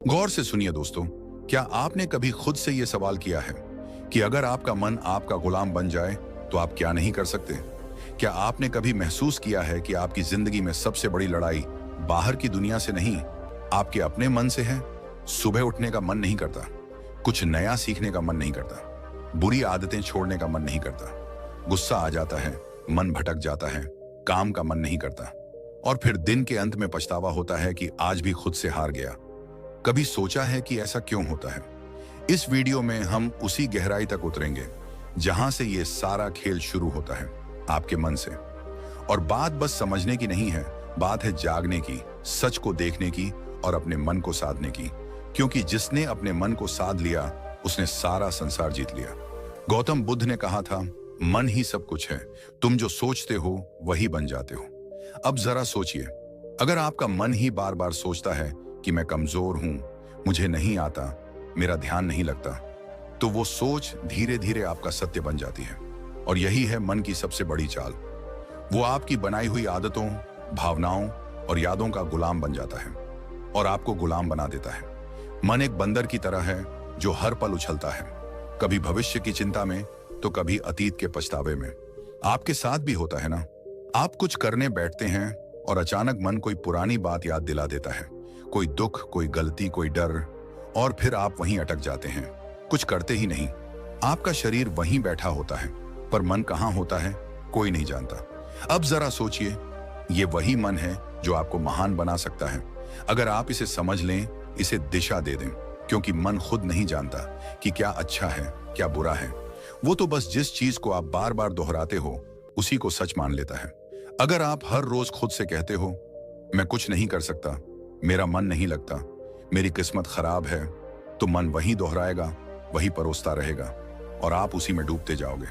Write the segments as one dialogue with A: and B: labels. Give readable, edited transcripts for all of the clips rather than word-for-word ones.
A: गौर से सुनिए दोस्तों, क्या आपने कभी खुद से यह सवाल किया है कि अगर आपका मन आपका गुलाम बन जाए तो आप क्या नहीं कर सकते? क्या आपने कभी महसूस किया है कि आपकी जिंदगी में सबसे बड़ी लड़ाई बाहर की दुनिया से नहीं, आपके अपने मन से है? सुबह उठने का मन नहीं करता, कुछ नया सीखने का मन नहीं करता, बुरी आदतें छोड़ने का मन नहीं करता, गुस्सा आ जाता है, मन भटक जाता है, काम का मन नहीं करता, और फिर दिन के अंत में पछतावा होता है कि आज भी खुद से हार गया। कभी सोचा है कि ऐसा क्यों होता है? इस वीडियो में हम उसी गहराई तक उतरेंगे जहां से ये सारा खेल शुरू होता है, आपके मन से। और बात बस समझने की नहीं है, बात है जागने की, सच को देखने की और अपने मन को साधने की। क्योंकि जिसने अपने मन को साध लिया उसने सारा संसार जीत लिया। गौतम बुद्ध ने कहा था, मन ही सब कुछ है, तुम जो सोचते हो वही बन जाते हो। अब जरा सोचिए, अगर आपका मन ही बार बार सोचता है कि मैं कमजोर हूं, मुझे नहीं आता, मेरा ध्यान नहीं लगता, तो वो सोच धीरे धीरे आपका सत्य बन जाती है। और यही है मन की सबसे बड़ी चाल। वो आपकी बनाई हुई आदतों, भावनाओं और यादों का गुलाम बन जाता है और आपको गुलाम बना देता है। मन एक बंदर की तरह है जो हर पल उछलता है, कभी भविष्य की चिंता में तो कभी अतीत के पछतावे में। आपके साथ भी होता है ना? आप कुछ करने बैठते हैं और अचानक मन कोई पुरानी बात याद दिला देता है, कोई दुख, कोई गलती, कोई डर, और फिर आप वहीं अटक जाते हैं, कुछ करते ही नहीं। आपका शरीर वहीं बैठा होता है पर मन कहां होता है कोई नहीं जानता। अब जरा सोचिए, ये वही मन है जो आपको महान बना सकता है अगर आप इसे समझ लें, इसे दिशा दे दें। क्योंकि मन खुद नहीं जानता कि क्या अच्छा है, क्या बुरा है। वो तो बस जिस चीज को आप बार बार दोहराते हो उसी को सच मान लेता है। अगर आप हर रोज खुद से कहते हो, मैं कुछ नहीं कर सकता, मेरा मन नहीं लगता, मेरी किस्मत खराब है, तो मन वही दोहराएगा, वही परोसता रहेगा और आप उसी में डूबते जाओगे।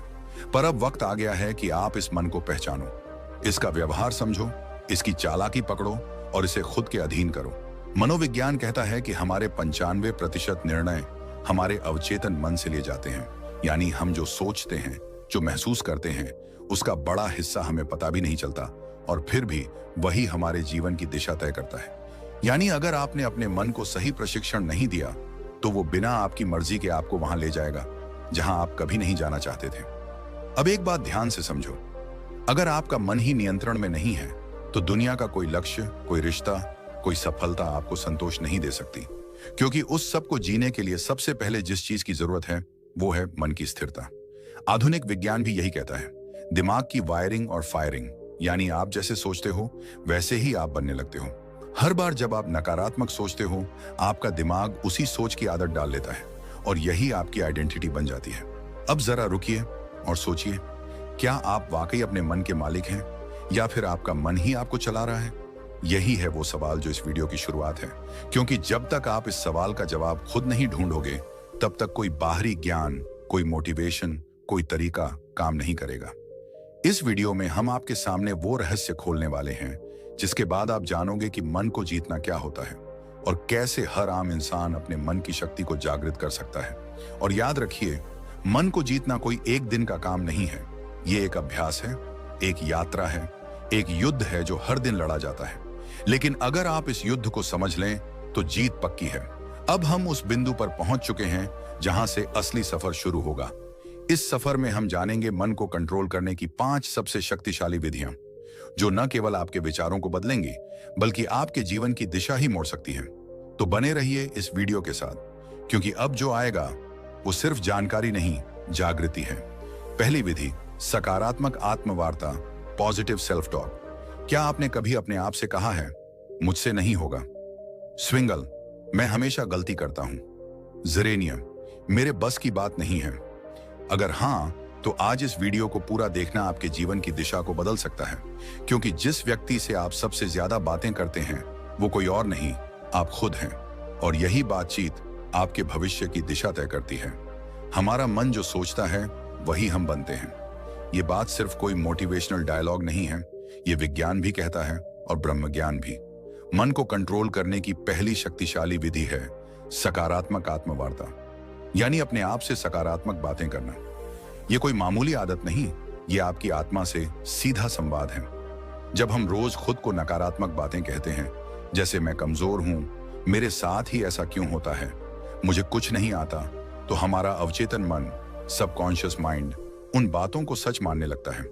A: पर अब वक्त आ गया है कि आप इस मन को पहचानो, इसका व्यवहार समझो, इसकी चालाकी पकड़ो और इसे खुद के अधीन करो। मनोविज्ञान कहता है कि हमारे 95% निर्णय हमारे अवचेतन मन से लिए जाते हैं। यानी हम जो सोचते हैं, जो महसूस करते हैं, उसका बड़ा हिस्सा हमें पता भी नहीं चलता और फिर भी वही हमारे जीवन की दिशा तय करता है। यानी अगर आपने अपने मन को सही प्रशिक्षण नहीं दिया तो वो बिना आपकी मर्जी के आपको वहां ले जाएगा जहां आप कभी नहीं जाना चाहते थे। अब एक बात ध्यान से समझो, अगर आपका मन ही नियंत्रण में नहीं है तो दुनिया का कोई लक्ष्य, कोई रिश्ता, कोई सफलता आपको संतोष नहीं दे सकती। क्योंकि उस सब को जीने के लिए सबसे पहले जिस चीज की जरूरत है वो है मन की स्थिरता। आधुनिक विज्ञान भी यही कहता है, दिमाग की वायरिंग और फायरिंग, यानी आप जैसे सोचते हो वैसे ही आप बनने लगते हो। हर बार जब आप नकारात्मक सोचते हो, आपका दिमाग उसी सोच की आदत डाल लेता है और यही आपकी आइडेंटिटी बन जाती है। अब जरा रुकिए और सोचिए, क्या आप वाकई अपने मन के मालिक हैं या फिर आपका मन ही आपको चला रहा है? यही है वो सवाल जो इस वीडियो की शुरुआत है। क्योंकि जब तक आप इस सवाल का जवाब खुद नहीं ढूंढोगे तब तक कोई बाहरी ज्ञान, कोई मोटिवेशन, कोई तरीका काम नहीं करेगा। इस वीडियो में हम आपके सामने वो रहस्य खोलने वाले हैं जिसके बाद आप जानोगे कि मन को जीतना क्या होता है और कैसे हर आम इंसान अपने मन की शक्ति को जागृत कर सकता है। और याद रखिए, मन को जीतना कोई एक दिन का काम नहीं है, ये एक अभ्यास है, एक यात्रा है, एक युद्ध है जो हर दिन लड़ा जाता है। लेकिन अगर आप इस युद्ध को समझ लें तो जीत पक्की है। अब हम उस बिंदु पर पहुंच चुके हैं जहां से असली सफर शुरू होगा। इस सफर में हम जानेंगे मन को कंट्रोल करने की 5 सबसे शक्तिशाली विधियां जो न केवल आपके विचारों को बदलेंगी बल्कि आपके जीवन की दिशा ही मोड़ सकती हैं। तो बने रहिए इस वीडियो के साथ, क्योंकि अब जो आएगा वो सिर्फ जानकारी नहीं, जागृति है। पहली विधि, सकारात्मक आत्मवार्ता, पॉजिटिव सेल्फ टॉक। क्या आपने कभी अपने आप से कहा है, मुझसे नहीं होगा? स्विंगल, मैं हमेशा गलती करता हूं। जेरेनियम, मेरे बस की बात नहीं है। अगर हां, तो आज इस वीडियो को पूरा देखना आपके जीवन की दिशा को बदल सकता है। क्योंकि जिस व्यक्ति से आप सबसे ज्यादा बातें करते हैं वो कोई और नहीं, आप खुद हैं। और यही बातचीत आपके भविष्य की दिशा तय करती है। हमारा मन जो सोचता है वही हम बनते हैं। ये बात सिर्फ कोई मोटिवेशनल डायलॉग नहीं है, ये विज्ञान भी कहता है और ब्रह्मज्ञान भी। मन को कंट्रोल करने की पहली शक्तिशाली विधि है सकारात्मक आत्मवार्ता, यानी अपने आप से सकारात्मक बातें करना। ये कोई मामूली आदत नहीं, ये आपकी आत्मा से सीधा संवाद है। जब हम रोज खुद को नकारात्मक बातें कहते हैं, जैसे मैं कमजोर हूं, मेरे साथ ही ऐसा क्यों होता है, मुझे कुछ नहीं आता, तो हमारा अवचेतन मन, सबकॉन्शियस माइंड उन बातों को सच मानने लगता है।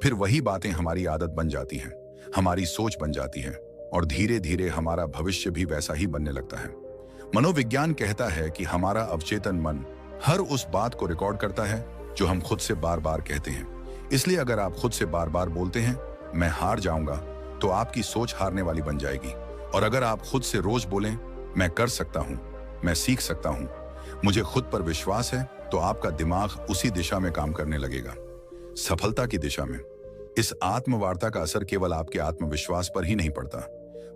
A: फिर वही बातें हमारी आदत बन जाती हैं, हमारी सोच बन जाती है और धीरे धीरे हमारा भविष्य भी वैसा ही बनने लगता है। मनोविज्ञान कहता है कि हमारा अवचेतन मन हर उस बात को रिकॉर्ड करता है जो हम खुद से बार बार कहते हैं। इसलिए अगर आप खुद से बार बार बोलते हैं मैं हार जाऊंगा, तो आपकी सोच हारने वाली बन जाएगी। और अगर आप खुद से रोज बोलें मैं कर सकता हूं, मैं सीख सकता हूं, मुझे खुद पर विश्वास है, तो आपका दिमाग उसी दिशा में काम करने लगेगा, सफलता की दिशा में। इस आत्मवार्ता का असर केवल आपके आत्मविश्वास पर ही नहीं पड़ता,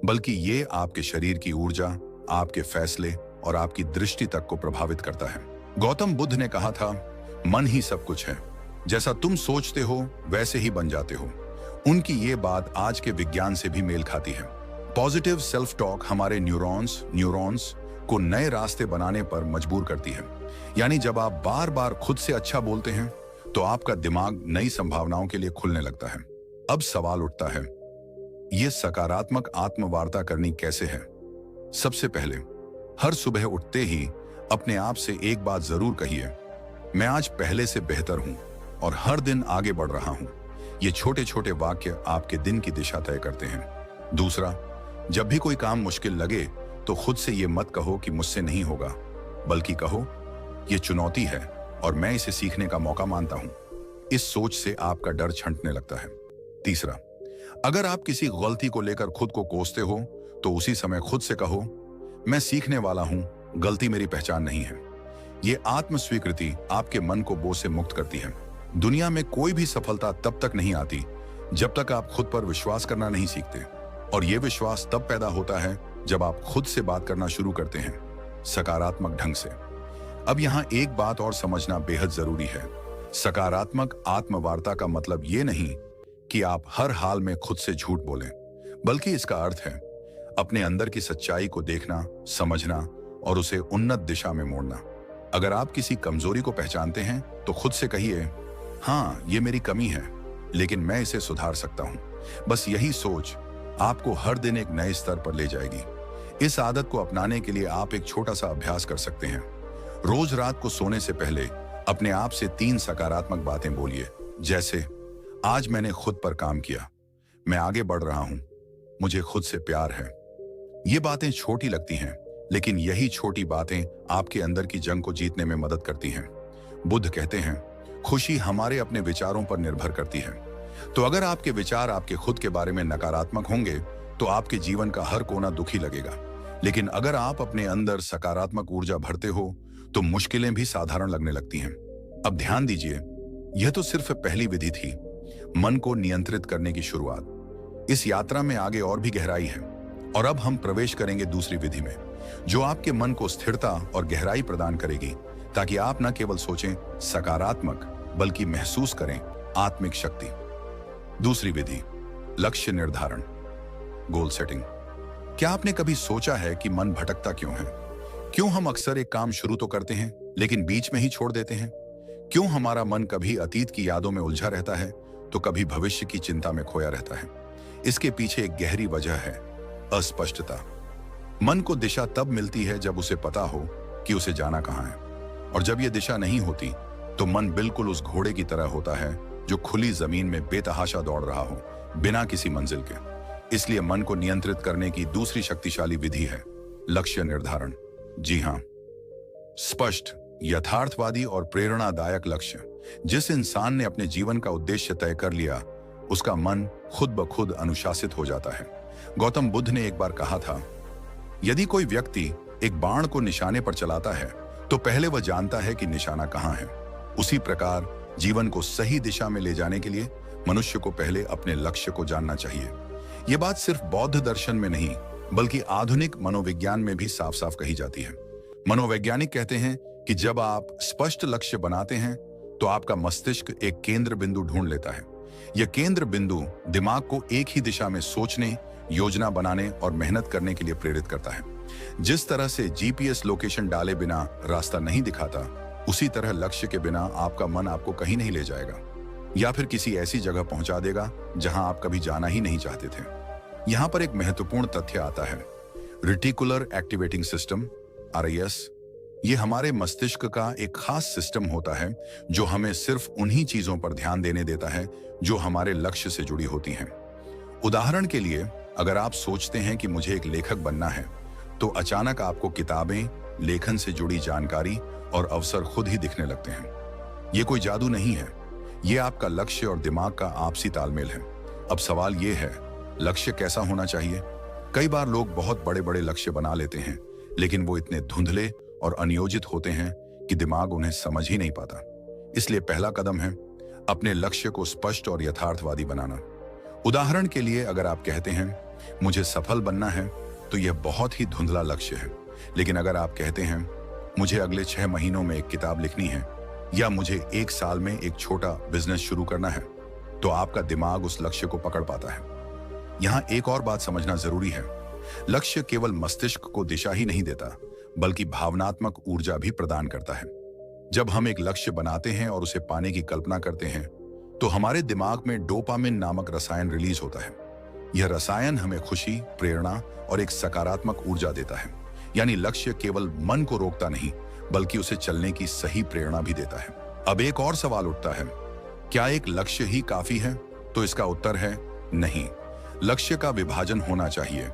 A: बल्कि ये आपके शरीर की ऊर्जा, आपके फैसले और आपकी दृष्टि तक को प्रभावित करता है। गौतम बुद्ध ने कहा था, मन ही सब कुछ है, जैसा तुम सोचते हो वैसे ही बन जाते हो। उनकी ये बात आज के विज्ञान से भी मेल खाती है। पॉजिटिव सेल्फ टॉक हमारे न्यूरॉन्स को नए रास्ते बनाने पर मजबूर करती है। यानी जब आप बार बार खुद से अच्छा बोलते हैं तो आपका दिमाग नई संभावनाओं के लिए खुलने लगता है। अब सवाल उठता है, यह सकारात्मक आत्मवार्ता करनी कैसे है? सबसे पहले हर सुबह उठते ही अपने आप से एक बात जरूर कहिए, मैं आज पहले से बेहतर हूं और हर दिन आगे बढ़ रहा हूं। ये छोटे छोटे वाक्य आपके दिन की दिशा तय करते हैं। दूसरा, जब भी कोई काम मुश्किल लगे तो खुद से ये मत कहो कि मुझसे नहीं होगा, बल्कि कहो ये चुनौती है और मैं इसे सीखने का मौका मानता हूं। इस सोच से आपका डर छंटने लगता है। तीसरा, अगर आप किसी गलती को लेकर खुद को कोसते हो तो उसी समय खुद से कहो, मैं सीखने वाला हूं, गलती मेरी पहचान नहीं है। ये आत्म स्वीकृति आपके मन को बोझ से मुक्त करती है। दुनिया में कोई भी सफलता तब तक नहीं आती जब तक आप खुद पर विश्वास करना नहीं सीखते, और यह विश्वास तब पैदा होता है जब आप खुद से बात करना शुरू करते हैं, सकारात्मक ढंग से। अब यहां एक बात और समझना बेहद जरूरी है। सकारात्मक आत्मवार्ता का मतलब यह नहीं कि आप हर हाल में खुद से झूठ बोलें, बल्कि इसका अर्थ है अपने अंदर की सच्चाई को देखना, समझना और उसे उन्नत दिशा में मोड़ना। अगर आप किसी कमजोरी को पहचानते हैं तो खुद से कहिए, हाँ ये मेरी कमी है, लेकिन मैं इसे सुधार सकता हूं। बस यही सोच आपको हर दिन एक नए स्तर पर ले जाएगी। इस आदत को अपनाने के लिए आप एक छोटा सा अभ्यास कर सकते हैं। रोज रात को सोने से पहले अपने आप से 3 सकारात्मक बातें बोलिए, जैसे आज मैंने खुद पर काम किया, मैं आगे बढ़ रहा हूं, मुझे खुद से प्यार है। ये बातें छोटी लगती हैं, लेकिन यही छोटी बातें आपके अंदर की जंग को जीतने में मदद करती हैं। बुद्ध कहते हैं, खुशी हमारे अपने विचारों पर निर्भर करती है। तो अगर आपके विचार आपके खुद के बारे में नकारात्मक होंगे तो आपके जीवन का हर कोना दुखी लगेगा। लेकिन अगर आप अपने अंदर सकारात्मक ऊर्जा भरते हो तो मुश्किलें भी साधारण लगने लगती हैं। अब ध्यान दीजिए, यह तो सिर्फ पहली विधि थी, मन को नियंत्रित करने की शुरुआत। इस यात्रा में आगे और भी गहराई है, और अब हम प्रवेश करेंगे दूसरी विधि में, जो आपके मन को स्थिरता और गहराई प्रदान करेगी, ताकि आप न केवल सोचें सकारात्मक, बल्कि महसूस करें आत्मिक शक्ति। दूसरी विधि, लक्ष्य निर्धारण, गोल सेटिंग। क्या आपने कभी सोचा है कि मन भटकता क्यों है? क्यों हम अक्सर एक काम शुरू तो करते हैं लेकिन बीच में ही छोड़ देते हैं? क्यों हमारा मन कभी अतीत की यादों में उलझा रहता है तो कभी भविष्य की चिंता में खोया रहता है? इसके पीछे एक गहरी वजह है, अस्पष्टता। मन को दिशा तब मिलती है जब उसे पता हो कि उसे जाना कहां है, और जब यह दिशा नहीं होती तो मन बिल्कुल उस घोड़े की तरह होता है जो खुली जमीन में बेतहाशा दौड़ रहा हो, बिना किसी मंजिल के। इसलिए मन को नियंत्रित करने की दूसरी शक्तिशाली विधि है लक्ष्य निर्धारण। जी हां, स्पष्ट, यथार्थवादी और प्रेरणादायक लक्ष्य। जिस इंसान ने अपने जीवन का उद्देश्य तय कर लिया, उसका मन खुद ब खुद अनुशासित हो जाता है। गौतम बुद्ध ने एक बार कहा था, यदि कोई व्यक्ति एक बाण को निशाने पर चलाता है तो पहले वह जानता है कि निशाना कहां है। उसी प्रकार जीवन को सही दिशा में ले जाने के लिए मनुष्य को पहले अपने लक्ष्य को जानना चाहिए। यह बात सिर्फ बौद्ध दर्शन में नहीं, बल्कि आधुनिक मनोविज्ञान में भी साफ साफ कही जाती है। मनोवैज्ञानिक कहते हैं कि जब आप स्पष्ट लक्ष्य बनाते हैं तो आपका मस्तिष्क एक केंद्र बिंदु ढूंढ लेता है। यह केंद्र बिंदु दिमाग को एक ही दिशा में सोचने, योजना बनाने और मेहनत करने के लिए प्रेरित करता है। जिस तरह से जीपीएस लोकेशन डाले बिना रास्ता नहीं दिखाता, उसी तरह लक्ष्य के बिना आपका मन आपको कहीं नहीं ले जाएगा, या फिर किसी ऐसी जगह पहुंचा देगा जहां आप कभी जाना ही नहीं चाहते थे। यहां पर एक महत्वपूर्ण तथ्य आता है, रेटिकुलर एक्टिवेटिंग सिस्टम, RAS, ये हमारे मस्तिष्क का एक खास सिस्टम होता है जो हमें सिर्फ उन्हीं चीजों पर ध्यान देने देता है जो हमारे लक्ष्य से जुड़ी होती हैं। उदाहरण के लिए, अगर आप सोचते हैं कि मुझे एक लेखक बनना है, तो अचानक आपको किताबें, लेखन से जुड़ी जानकारी और अवसर खुद ही दिखने लगते हैं। ये कोई जादू नहीं है, ये आपका लक्ष्य और दिमाग का आपसी तालमेल है। अब सवाल ये है, लक्ष्य कैसा होना चाहिए? कई बार लोग बहुत बड़े बड़े लक्ष्य बना लेते हैं, लेकिन वो इतने धुंधले और अनियोजित होते हैं कि दिमाग उन्हें समझ ही नहीं पाता। इसलिए पहला कदम है अपने लक्ष्य को स्पष्ट और यथार्थवादी बनाना। उदाहरण के लिए, अगर आप कहते हैं मुझे सफल बनना है, तो यह बहुत ही धुंधला लक्ष्य है। लेकिन अगर आप कहते हैं मुझे अगले 6 महीनों में एक किताब लिखनी है, या मुझे 1 साल में एक छोटा बिजनेस शुरू करना है, तो आपका दिमाग उस लक्ष्य को पकड़ पाता है। यहाँ एक और बात समझना जरूरी है, लक्ष्य केवल मस्तिष्क को दिशा ही नहीं देता, बल्कि भावनात्मक ऊर्जा भी प्रदान करता है। जब हम एक लक्ष्य बनाते हैं और उसे पाने की कल्पना करते हैं, तो हमारे दिमाग में डोपामिन नामक रसायन रिलीज होता है। यह रसायन हमें खुशी, प्रेरणा और एक सकारात्मक ऊर्जा देता है। यानी लक्ष्य केवल मन को रोकता नहीं, बल्कि उसे चलने की सही प्रेरणा भी देता है। अब एक और सवाल उठता है, क्या एक लक्ष्य ही काफी है? तो इसका उत्तर है नहीं। लक्ष्य का विभाजन होना चाहिए,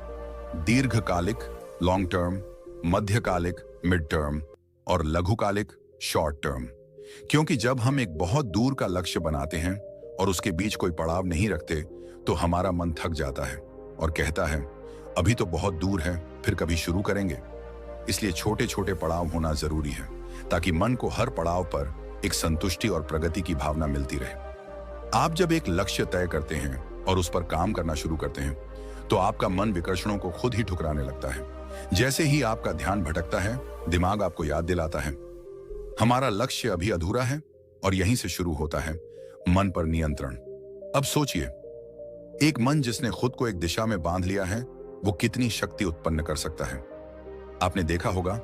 A: दीर्घकालिक लॉन्ग टर्म, मध्यकालिक मिड टर्म और लघुकालिक शॉर्ट टर्म। क्योंकि जब हम एक बहुत दूर का लक्ष्य बनाते हैं और उसके बीच कोई पड़ाव नहीं रखते, तो हमारा मन थक जाता है और कहता है अभी तो बहुत दूर है, फिर कभी शुरू करेंगे। इसलिए छोटे छोटे पड़ाव होना जरूरी है, ताकि मन को हर पड़ाव पर एक संतुष्टि और प्रगति की भावना मिलती रहे। आप जब एक लक्ष्य तय करते हैं और उस पर काम करना शुरू करते हैं, तो आपका मन विकर्षणों को खुद ही ठुकराने लगता है। जैसे ही आपका ध्यान भटकता है, दिमाग आपको याद दिलाता है हमारा लक्ष्य अभी अधूरा है, और यहीं से शुरू होता है मन पर नियंत्रण। अब सोचिए, एक मन जिसने खुद को एक दिशा में बांध लिया है, वो कितनी शक्ति उत्पन्न कर सकता है। आपने देखा होगा,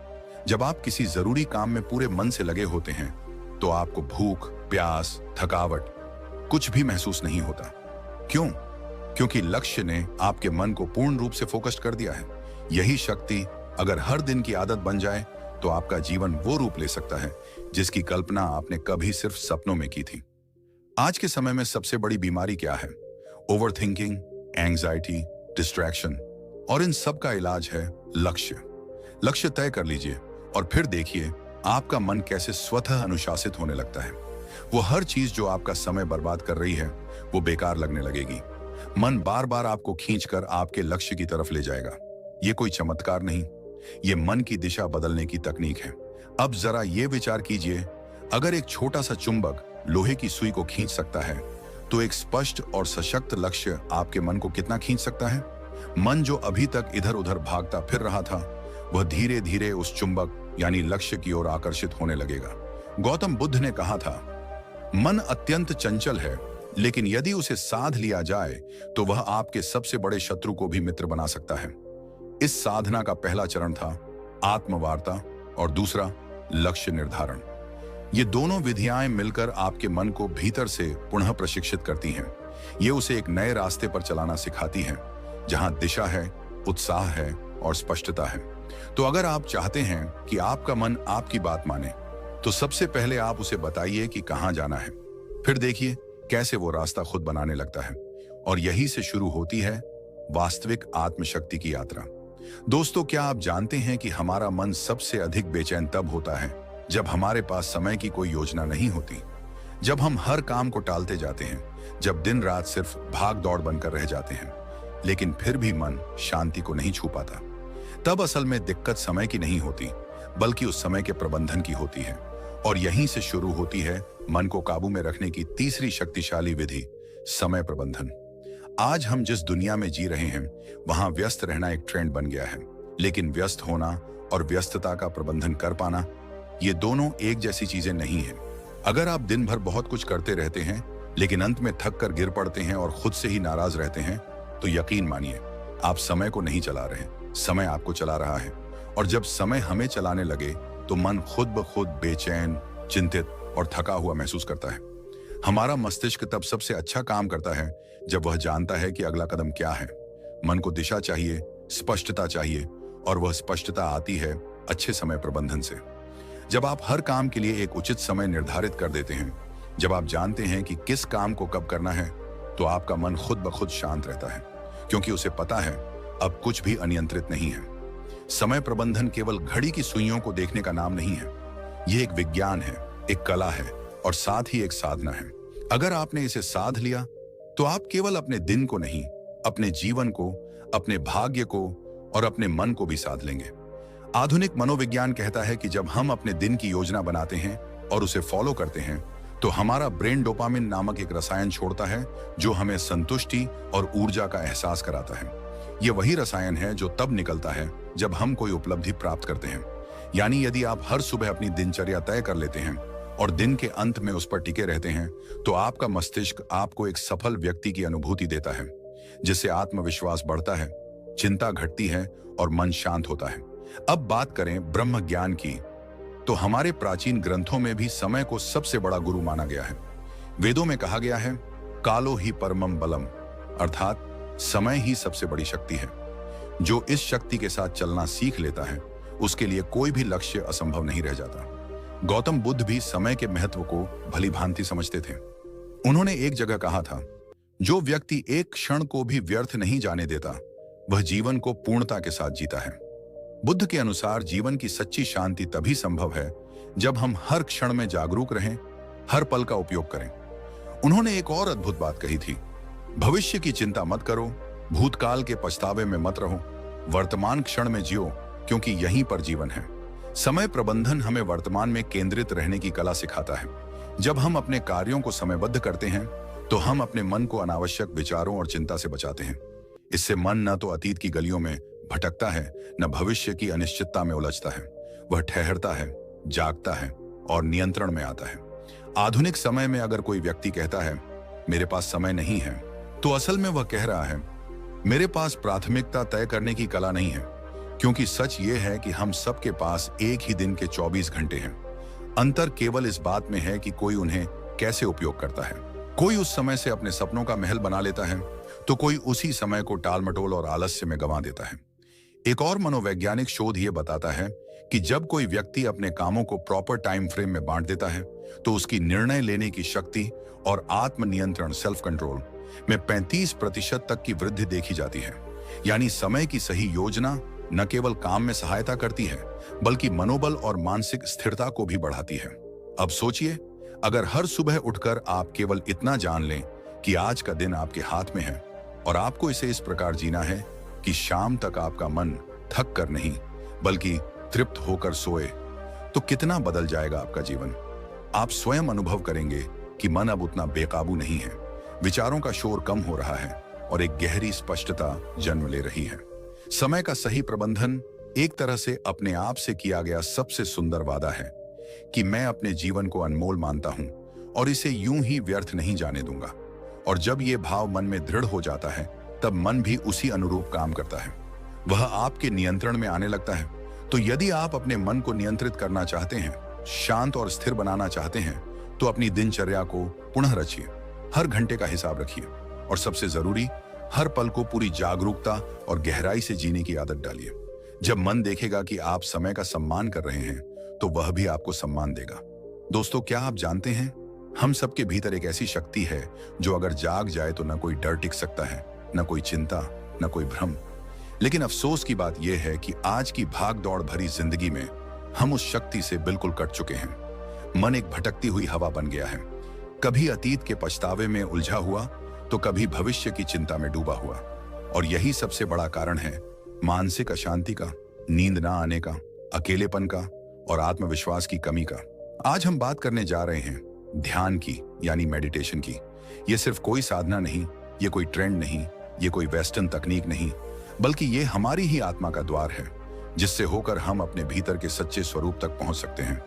A: जब आप किसी जरूरी काम में पूरे मन से लगे होते हैं, तो आपको भूख, प्यास, थकावट कुछ भी महसूस नहीं होता। क्यों? क्योंकि लक्ष्य ने आपके मन को पूर्ण रूप से फोकस्ड कर दिया है। यही शक्ति अगर हर दिन की आदत बन जाए, तो आपका जीवन वो रूप ले सकता है जिसकी कल्पना आपने कभी सिर्फ सपनों में की थी। आज के समय में सबसे बड़ी बीमारी क्या है? ओवर थिंकिंग, एंग्जाइटी, डिस्ट्रैक्शन, और इन सब का इलाज है लक्ष्य। लक्ष्य तय कर लीजिए और फिर देखिए आपका मन कैसे स्वतः अनुशासित होने लगता है। वो हर चीज जो आपका समय बर्बाद कर रही है, वो बेकार लगने लगेगी। मन बार बार आपको खींचकर आपके लक्ष्य की तरफ ले जाएगा। ये कोई चमत्कार नहीं, ये मन की दिशा बदलने की तकनीक है। अब जरा ये विचार कीजिए, अगर एक छोटा सा चुंबक लोहे की सुई को खींच सकता है, तो एक स्पष्ट और सशक्त लक्ष्य आपके मन को कितना खींच सकता है? मन जो अभी तक इधर उधर भागता फिर रहा था, वह धीरे धीरे उस चुंबक यानी लक्ष्य की ओर आकर्षित होने लगेगा। गौतम बुद्ध ने कहा था, मन अत्यंत चंचल है, लेकिन यदि उसे साध लिया जाए, तो वह आपके सबसे बड़े शत्रु को भी मित्र बना सकता है। इस साधना का पहला चरण था आत्मवार्ता और दूसरा लक्ष्य निर्धारण। ये दोनों विधियां मिलकर आपके मन को भीतर से पुनः प्रशिक्षित करती हैं। ये उसे एक नए रास्ते पर चलाना सिखाती हैं, जहां दिशा है, उत्साह है और स्पष्टता है। तो अगर आप चाहते हैं कि आपका मन आपकी बात माने, तो सबसे पहले आप उसे बताइए कि कहां जाना है। फिर देखिए कैसे वो रास्ता खुद बनाने लगता है। और यही से शुरू होती है वास्तविक आत्मशक्ति की यात्रा। दोस्तों, क्या आप जानते हैं कि हमारा मन सबसे अधिक बेचैन तब होता है जब हमारे पास समय की कोई योजना नहीं होती, जब हम हर काम को टालते जाते हैं, जब दिन रात सिर्फ भाग दौड़ बनकर रह जाते हैं, लेकिन फिर भी मन शांति को नहीं छू पाता। तब असल में दिक्कत समय की नहीं होती, बल्कि उस समय के प्रबंधन की होती है। और यहीं से शुरू होती है मन को काबू में रखने की तीसरी शक्तिशाली विधि, समय प्रबंधन। आज हम जिस दुनिया में जी रहे हैं, वहां व्यस्त रहना एक ट्रेंड बन गया है, लेकिन व्यस्त होना और व्यस्तता का प्रबंधन कर पाना, ये दोनों एक जैसी चीजें नहीं है। अगर आप दिन भर बहुत कुछ करते रहते हैं, लेकिन अंत में थक कर गिर पड़ते हैं और खुद से ही नाराज रहते हैं, तो यकीन मानिए आप समय को नहीं चला रहे, समय आपको चला रहा है। और जब समय हमें चलाने लगे, तो मन खुद ब खुद बेचैन, चिंतित और थका हुआ महसूस करता है। हमारा मस्तिष्क तब सबसे अच्छा काम करता है जब वह जानता है कि अगला कदम क्या है। मन को दिशा चाहिए, स्पष्टता चाहिए और वह स्पष्टता आती है अच्छे समय प्रबंधन से। जब आप हर काम के लिए एक उचित समय निर्धारित कर देते हैं, जब आप जानते हैं कि किस काम को कब करना है, तो आपका मन खुद ब खुद शांत रहता है, क्योंकि उसे पता है अब कुछ भी अनियंत्रित नहीं है। समय प्रबंधन केवल घड़ी की सुइयों को देखने का नाम नहीं है। यह एक विज्ञान है, एक कला है और साथ ही एक साधना है। अगर आपने इसे साध लिया तो आप केवल अपने दिन को नहीं, अपने जीवन को, अपने भाग्य को और अपने मन को भी साध लेंगे। आधुनिक मनोविज्ञान कहता है कि जब हम अपने दिन की योजना बनाते हैं और उसे फॉलो करते हैं, तो हमारा ब्रेन डोपामिन नामक एक रसायन छोड़ता है जो हमें संतुष्टि और ऊर्जा का एहसास कराता है। यह वही रसायन है जो तब निकलता है जब हम कोई उपलब्धि प्राप्त करते हैं। यानी यदि आप हर सुबह अपनी दिनचर्या तय कर लेते हैं और दिन के अंत में उस पर टिके रहते हैं, तो आपका मस्तिष्क आपको एक सफल व्यक्ति की अनुभूति देता है, जिससे आत्मविश्वास बढ़ता है, चिंता घटती है और मन शांत होता है। अब बात करें ब्रह्म ज्ञान की, तो हमारे प्राचीन ग्रंथों में भी समय को सबसे बड़ा गुरु माना गया है। वेदों में कहा गया है, कालो ही परमम बलम, अर्थात समय ही सबसे बड़ी शक्ति है। जो इस शक्ति के साथ चलना सीख लेता है, उसके लिए कोई भी लक्ष्य असंभव नहीं रह जाता। गौतम बुद्ध भी समय के महत्व को भली भांति समझते थे। उन्होंने एक जगह कहा था, जो व्यक्ति एक क्षण को भी व्यर्थ नहीं जाने देता, वह जीवन को पूर्णता के साथ जीता है। बुद्ध के अनुसार जीवन की सच्ची शांति तभी संभव है जब हम हर क्षण में जागरूक रहें, हर पल का उपयोग करें। उन्होंने एक और अद्भुत बात कही थी, भविष्य की चिंता मत करो, भूतकाल के पछतावे में मत रहो, वर्तमान क्षण में जियो, क्योंकि यहीं पर जीवन है। समय प्रबंधन हमें वर्तमान में केंद्रित रहने की कला सिखाता है। जब हम अपने कार्यों को समयबद्ध करते हैं, तो हम अपने मन को अनावश्यक विचारों और चिंता से बचाते हैं। इससे मन न तो अतीत की गलियों में भटकता है, न भविष्य की अनिश्चितता में उलझता है। वह ठहरता है, जागता है और नियंत्रण में आता है। आधुनिक समय में अगर कोई व्यक्ति कहता है, मेरे पास समय नहीं है, तो असल में वह कह रहा है, मेरे पास प्राथमिकता तय करने की कला नहीं है। क्योंकि सच ये है कि हम सबके पास एक ही दिन के 24 घंटे हैं। अंतर केवल इस बात में है कि कोई उन्हें कैसे उपयोग करता है। कोई उस समय से अपने सपनों का महल बना लेता है, तो कोई उसी समय को टालमटोल और आलस्य में गंवा देता है। एक और मनोवैज्ञानिक शोध ये बताता है कि जब कोई व्यक्ति अपने कामों को प्रॉपर टाइम फ्रेम में बांट देता है, तो उसकी निर्णय लेने की शक्ति और आत्मनियंत्रण सेल्फ कंट्रोल में 35% तक की वृद्धि देखी जाती है। यानी समय की सही योजना न केवल काम में सहायता करती है, बल्कि मनोबल और मानसिक स्थिरता को भी बढ़ाती है। अब सोचिए, अगर हर सुबह उठकर आप केवल इतना जान लें कि आज का दिन आपके हाथ में है और आपको इसे इस प्रकार जीना है कि शाम तक आपका मन थक कर नहीं, बल्कि तृप्त होकर सोए, तो कितना बदल जाएगा आपका जीवन। आप स्वयं अनुभव करेंगे कि मन अब उतना बेकाबू नहीं है, विचारों का शोर कम हो रहा है और एक गहरी स्पष्टता जन्म ले रही है। समय का सही प्रबंधन एक तरह से अपने आप से किया गया सबसे सुंदर वादा है कि मैं अपने जीवन को अनमोल मानता हूं और इसे यूं ही व्यर्थ नहीं जाने दूंगा। और जब यह भाव मन में दृढ़ हो जाता है, तब मन भी उसी अनुरूप काम करता है, वह आपके नियंत्रण में आने लगता है। तो यदि आप अपने मन को नियंत्रित करना चाहते हैं, शांत और स्थिर बनाना चाहते हैं, तो अपनी दिनचर्या को पुनः रचिए, हर घंटे का हिसाब रखिए और सबसे जरूरी, हर पल को पूरी जागरूकता और गहराई से जीने की आदत डालिए। जब मन देखेगा कि आप समय का सम्मान कर रहे हैं, तो वह भी आपको सम्मान देगा। दोस्तों, क्या आप जानते हैं, हम सबके भीतर एक ऐसी शक्ति है जो अगर जाग जाए तो न कोई डर टिक सकता है, न कोई चिंता, न कोई भ्रम। लेकिन अफसोस की बात यह है कि आज की भाग दौड़ भरी जिंदगी में हम उस शक्ति से बिल्कुल कट चुके हैं। मन एक भटकती हुई हवा बन गया है, कभी अतीत के पछतावे में उलझा हुआ, तो कभी भविष्य की चिंता में डूबा हुआ। और यही सबसे बड़ा कारण है मानसिक अशांति का, नींद ना आने का, अकेलेपन का और आत्मविश्वास की कमी का। आज हम बात करने जा रहे हैं ध्यान की, यानी मेडिटेशन की। ये सिर्फ कोई साधना नहीं, ये कोई ट्रेंड नहीं, ये कोई वेस्टर्न तकनीक नहीं, बल्कि ये हमारी ही आत्मा का द्वार है, जिससे होकर हम अपने भीतर के सच्चे स्वरूप तक पहुंच सकते हैं।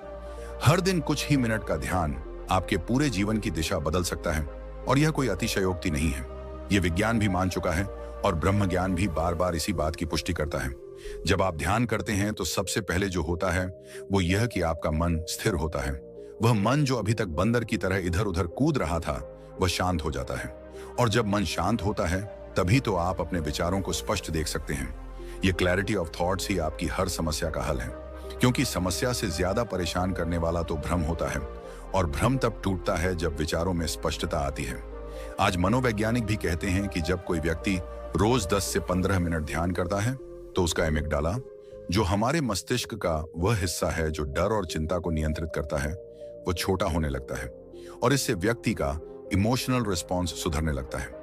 A: हर दिन कुछ ही मिनट का ध्यान आपके पूरे जीवन की दिशा बदल सकता है। और यह कोई अतिशयोक्ति नहीं है, यह विज्ञान भी मान चुका है और ब्रह्म ज्ञान भी बार बार इसी बात की पुष्टि करता है। जब आप ध्यान करते हैं, तो सबसे पहले जो होता है वो यह कि आपका मन स्थिर होता है। वह मन जो अभी तक बंदर की तरह इधर उधर कूद रहा था, वह शांत हो जाता है। और जब मन शांत होता है, तभी तो आप अपने विचारों को स्पष्ट देख सकते हैं। ये क्लैरिटी ऑफ थॉट्स ही आपकी हर समस्या का हल है, क्योंकि समस्या से ज्यादा परेशान करने वाला तो भ्रम होता है, और भ्रम तब टूटता है जब विचारों में स्पष्टता आती है। आज मनोवैज्ञानिक भी कहते हैं कि जब कोई व्यक्ति रोज 10 से 15 मिनट ध्यान करता है तो उसका एमिगडाला, जो हमारे मस्तिष्क का वह हिस्सा है जो डर और चिंता को नियंत्रित करता है, वो छोटा होने लगता है, और इससे व्यक्ति का इमोशनल रिस्पॉन्स सुधरने लगता है।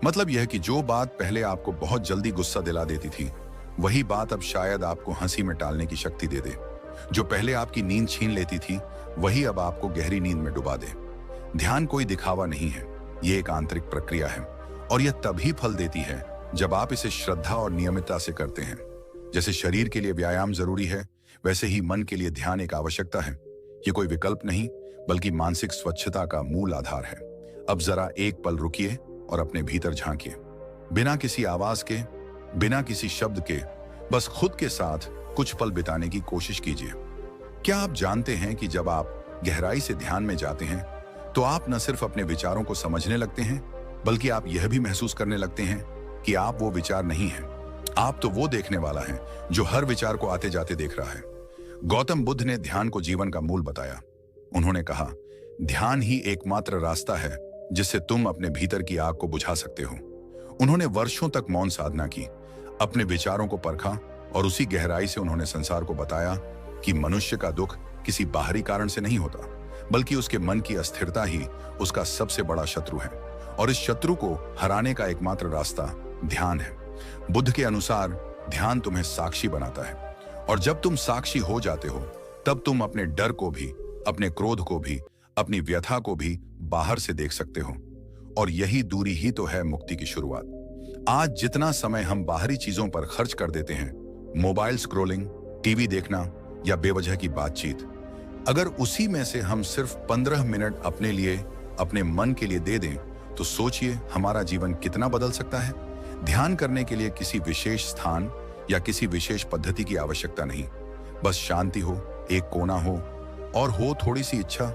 A: मतलब यह कि जो बात पहले आपको बहुत जल्दी गुस्सा दिला देती थी, वही बात अब शायद आपको हंसी में टालने की शक्ति दे दे। जो पहले आपकी नींद छीन लेती थी, वही अब आपको गहरी नींद में डुबा दे। ध्यान कोई दिखावा नहीं है, ये एक आंतरिक प्रक्रिया है, और यह तभी फल देती है जब आप इसे श्रद्धा और नियमितता से करते हैं। जैसे शरीर के लिए व्यायाम जरूरी है, वैसे ही मन के लिए ध्यान एक आवश्यकता है। ये कोई विकल्प नहीं, बल्कि मानसिक स्वच्छता का मूल आधार है। अब जरा एक पल रुकिए और अपने भीतर झांकिए, बिना किसी आवाज के, बिना किसी शब्द के, बस खुद के साथ कुछ पल बिताने की कोशिश कीजिए। क्या आप जानते हैं कि जब आप गहराई से ध्यान में जाते हैं तो आप न सिर्फ अपने विचारों को समझने लगते हैं, बल्कि आप यह भी महसूस करने लगते हैं कि आप वो विचार नहीं हैं। आप तो वो देखने वाला है जो हर विचार को आते जाते देख रहा है। गौतम बुद्ध ने ध्यान को जीवन का मूल बताया। उन्होंने कहा, ध्यान ही एकमात्र रास्ता है जिससे तुम अपने भीतर की आग को बुझा सकते हो। उन्होंने वर्षों तक मौन साधना की, अपने विचारों को परखा, और उसी गहराई से उन्होंने संसार को बताया कि मनुष्य का दुख किसी बाहरी कारण से नहीं होता, बल्कि उसके मन की अस्थिरता ही उसका सबसे बड़ा शत्रु है, और इस शत्रु को हराने का एकमात्र रास्ता ध्यान है। बुद्ध के अनुसार ध्यान तुम्हें साक्षी बनाता है, और जब तुम साक्षी हो जाते हो, तब तुम अपने डर को भी, अपने क्रोध को भी, अपनी व्यथा को भी बाहर से देख सकते हो। और यही दूरी ही तो है मुक्ति की शुरुआत। आज जितना समय हम बाहरी चीजों पर खर्च कर देते हैं, मोबाइल स्क्रोलिंग, टीवी देखना या बेवजह की बातचीत, अगर उसी में से हम सिर्फ 15 मिनट अपने लिए, अपने मन के लिए दे दें, तो सोचिए हमारा जीवन कितना बदल सकता है। ध्यान करने के लिए किसी विशेष स्थान या किसी विशेष पद्धति की आवश्यकता नहीं। बस शांति हो, एक कोना हो, और हो थोड़ी सी इच्छा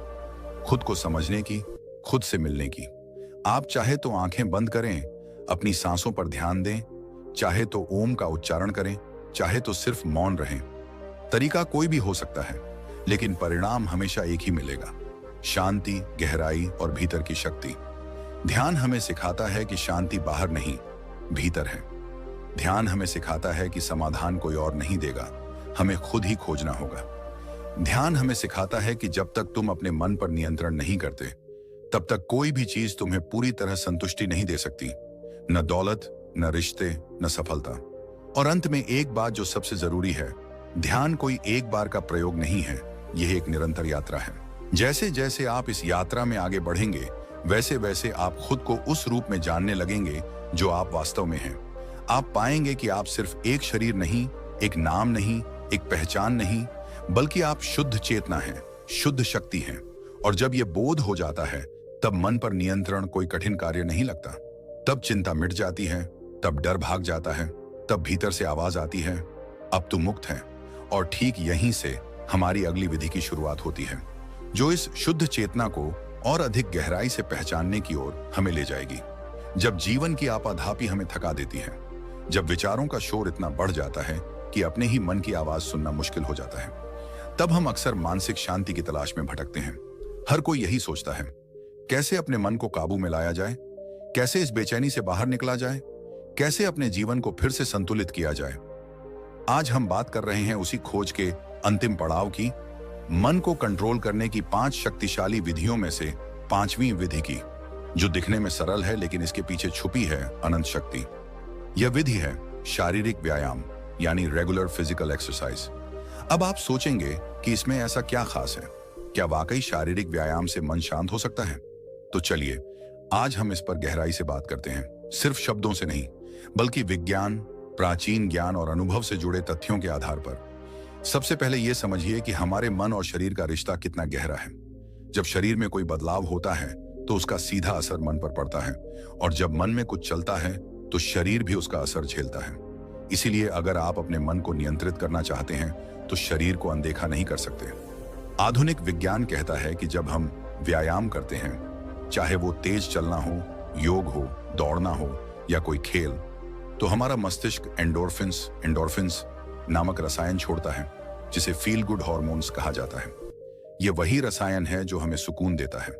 A: खुद को समझने की, खुद से मिलने की। आप चाहे तो आंखें बंद करें, अपनी सांसों पर ध्यान दें, चाहे तो ओम का उच्चारण करें, चाहे तो सिर्फ मौन रहें। तरीका कोई भी हो सकता है, लेकिन परिणाम हमेशा एक ही मिलेगा, शांति, गहराई और भीतर की शक्ति। ध्यान हमें सिखाता है कि शांति बाहर नहीं, भीतर है। ध्यान हमें सिखाता है कि समाधान कोई और नहीं देगा, हमें खुद ही खोजना होगा। ध्यान हमें सिखाता है कि जब तक तुम अपने मन पर नियंत्रण नहीं करते, तब तक कोई भी चीज तुम्हें पूरी तरह संतुष्टि नहीं दे सकती, न दौलत, न रिश्ते, न सफलता। और अंत में एक बात जो सबसे जरूरी है, ध्यान कोई एक बार का प्रयोग नहीं है, यह एक निरंतर यात्रा है। जैसे जैसे आप इस यात्रा में आगे बढ़ेंगे, वैसे वैसे आप खुद को उस रूप में जानने लगेंगे जो आप वास्तव में हैं। आप पाएंगे कि आप सिर्फ एक शरीर नहीं, एक नाम नहीं, एक पहचान नहीं, बल्कि आप शुद्ध चेतना हैं, शुद्ध शक्ति हैं। और जब यह बोध हो जाता है, तब मन पर नियंत्रण कोई कठिन कार्य नहीं लगता। तब चिंता मिट जाती है, तब डर भाग जाता है, तब भीतर से आवाज आती है, अब तुम मुक्त है। और ठीक यहीं से हमारी अगली विधि की शुरुआत होती है, जो इस शुद्ध चेतना को और अधिक गहराई से पहचानने की ओर हमें ले जाएगी। जब जीवन की आपाधापी हमें थका देती है, जब विचारों का शोर इतना बढ़ जाता है कि अपने ही मन की आवाज सुनना मुश्किल हो जाता है, तब हम अक्सर मानसिक शांति की तलाश में भटकते हैं। हर कोई यही सोचता है, कैसे अपने मन को काबू में लाया जाए, कैसे इस बेचैनी से बाहर निकला जाए, कैसे अपने जीवन को फिर से संतुलित किया जाए। आज हम बात कर रहे हैं उसी खोज के अंतिम पड़ाव की, मन को कंट्रोल करने की 5 शक्तिशाली विधियों में से 5वीं विधि की, जो दिखने में सरल है लेकिन इसके पीछे छुपी है अनंत शक्ति। यह विधि है शारीरिक व्यायाम, यानी रेगुलर फिजिकल एक्सरसाइज। अब आप सोचेंगे कि इसमें ऐसा क्या खास है, क्या वाकई शारीरिक व्यायाम से मन शांत हो सकता है? तो चलिए आज हम इस पर गहराई से बात करते हैं, सिर्फ शब्दों से नहीं, बल्कि विज्ञान, प्राचीन ज्ञान और अनुभव से जुड़े तथ्यों के आधार पर। सबसे पहले यह समझिए कि हमारे मन और शरीर का रिश्ता कितना गहरा है। जब शरीर में कोई बदलाव होता है तो उसका सीधा असर मन पर पड़ता है, और जब मन में कुछ चलता है तो शरीर भी उसका असर झेलता है। इसीलिए अगर आप अपने मन को नियंत्रित करना चाहते हैं तो शरीर को अनदेखा नहीं कर सकते। आधुनिक विज्ञान कहता है कि जब हम व्यायाम करते हैं, चाहे वो तेज चलना हो, योग हो, दौड़ना हो या कोई खेल, तो हमारा मस्तिष्क एंडोर्फिन्स एंडोर्फिन्स नामक रसायन छोड़ता है, जिसे फील गुड हॉर्मोन्स कहा जाता है। यह वही रसायन है जो हमें सुकून देता है,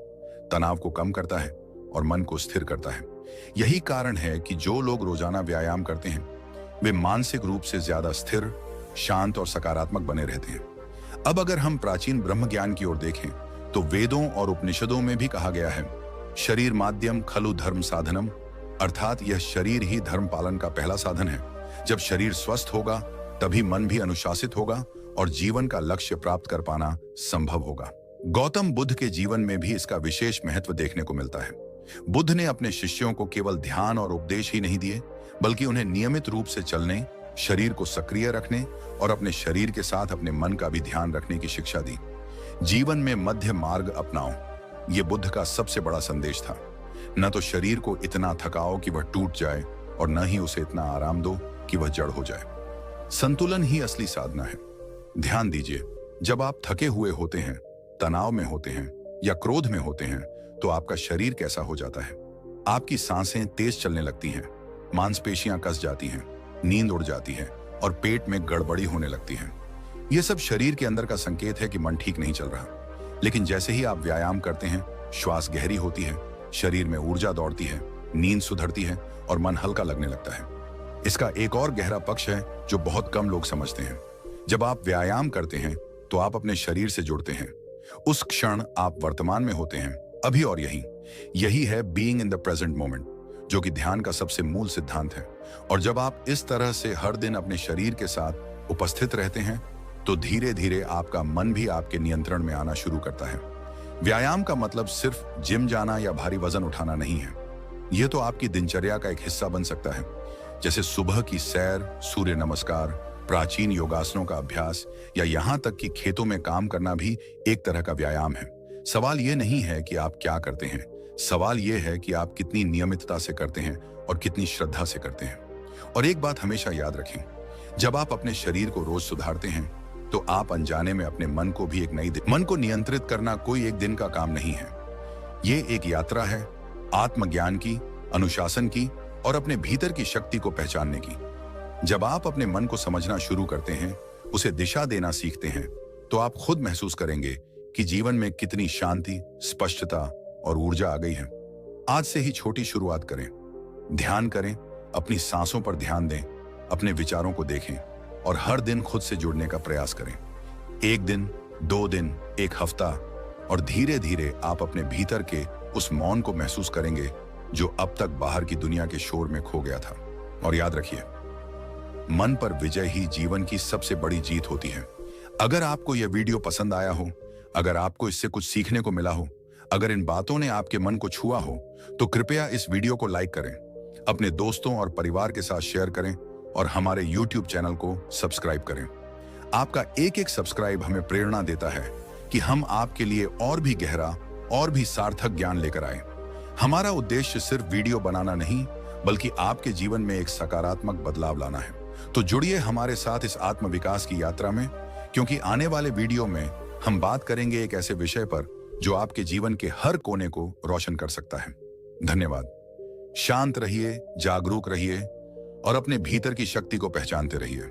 A: तनाव को कम करता है और मन को स्थिर करता है। यही कारण है कि जो लोग रोजाना व्यायाम करते हैं वे मानसिक रूप से ज्यादा स्थिर, शांत और सकारात्मक बने रहते हैं। अब अगर हम प्राचीन ब्रह्म ज्ञान की ओर देखें तो वेदों और उपनिषदों में भी कहा गया है, शरीर माध्यम खलु धर्म साधनम, अर्थात यह शरीर ही धर्म पालन का पहला साधन है। जब शरीर स्वस्थ होगा तभी मन भी अनुशासित होगा और जीवन का लक्ष्य प्राप्त कर पाना संभव होगा। गौतम बुद्ध के जीवन में भी इसका विशेष महत्व देखने को मिलता है। बुद्ध ने अपने शिष्यों को केवल ध्यान और उपदेश ही नहीं दिए, बल्कि उन्हें नियमित रूप से चलने, शरीर को सक्रिय रखने और अपने शरीर के साथ अपने मन का भी ध्यान रखने की शिक्षा दी। जीवन में मध्य मार्ग अपनाओ, ये बुद्ध का सबसे बड़ा संदेश था। न तो शरीर को इतना थकाओ कि वह टूट जाए और न ही उसे इतना आराम दो कि वह जड़ हो जाए। संतुलन ही असली साधना है। ध्यान दीजिए, जब आप थके हुए होते हैं, तनाव में होते हैं या क्रोध में होते हैं तो आपका शरीर कैसा हो जाता है? आपकी सांसें तेज चलने लगती हैं, मांसपेशियां कस जाती हैं, नींद उड़ जाती है और पेट में गड़बड़ी होने लगती है। यह सब शरीर के अंदर का संकेत है कि मन ठीक नहीं चल रहा। लेकिन जैसे ही आप व्यायाम करते हैं, श्वास गहरी होती है, शरीर में ऊर्जा दौड़ती है, नींद सुधरती है और मन हल्का लगने लगता है। इसका एक और गहरा पक्ष है जो बहुत कम लोग समझते हैं। जब आप व्यायाम करते हैं तो आप अपने शरीर से जुड़ते हैं। उस क्षण आप वर्तमान में होते हैं, अभी और यही है being in the present moment, जो कि ध्यान का सबसे मूल सिद्धांत है। और जब आप इस तरह से हर दिन अपने शरीर के साथ उपस्थित रहते हैं तो धीरे धीरे आपका मन भी आपके नियंत्रण में आना शुरू करता है। व्यायाम का मतलब सिर्फ जिम जाना या भारी वजन उठाना नहीं है। यह तो आपकी दिनचर्या का एक हिस्सा बन सकता है, जैसे सुबह की सैर, सूर्य नमस्कार, प्राचीन योगासनों का अभ्यास या यहाँ तक कि खेतों में काम करना भी एक तरह का व्यायाम है। सवाल यह नहीं है कि आप क्या करते हैं, सवाल यह है कि आप कितनी नियमितता से करते हैं और कितनी श्रद्धा से करते हैं। और एक बात हमेशा याद रखें, जब आप अपने शरीर को रोज सुधारते हैं तो आप अनजाने में अपने मन को भी एक मन को नियंत्रित करना कोई एक दिन का काम नहीं है। ये एक यात्रा है, आत्मज्ञान की, अनुशासन की और अपने भीतर की शक्ति को पहचानने की। जब आप अपने मन को समझना शुरू करते हैं, उसे दिशा देना सीखते हैं, तो आप खुद महसूस करेंगे कि जीवन में कितनी शांति, स्पष्टता और ऊर्जा आ गई है। आज से ही छोटी शुरुआत करें, ध्यान करें, अपनी सांसों पर ध्यान दें, अपने विचारों को देखें और हर दिन खुद से जुड़ने का प्रयास करें। एक दिन, 2 दिन, एक हफ्ता और धीरे धीरे आप अपने भीतर के उस मौन को महसूस करेंगे जो अब तक बाहर की दुनिया के शोर में खो गया था। और याद रखिए, मन पर विजय ही जीवन की सबसे बड़ी जीत होती है। अगर आपको यह वीडियो पसंद आया हो, अगर आपको इससे कुछ सीखने को मिला हो, अगर इन बातों ने आपके मन को छुआ हो, तो कृपया इस वीडियो को लाइक करें, अपने दोस्तों और परिवार के साथ शेयर करें और हमारे YouTube चैनल को सब्सक्राइब करें। आपका एक एक सब्सक्राइब हमें प्रेरणा देता है कि हम आपके लिए और भी गहरा और भी सार्थक ज्ञान लेकर आए। हमारा उद्देश्य सिर्फ वीडियो बनाना नहीं, बल्कि आपके जीवन में एक सकारात्मक बदलाव लाना है। तो जुड़िए हमारे साथ इस आत्म विकास की यात्रा में, क्योंकि आने वाले वीडियो में हम बात करेंगे एक ऐसे विषय पर जो आपके जीवन के हर कोने को रोशन कर सकता है। धन्यवाद। शांत रहिए, जागरूक रहिए और अपने भीतर की शक्ति को पहचानते रहिए।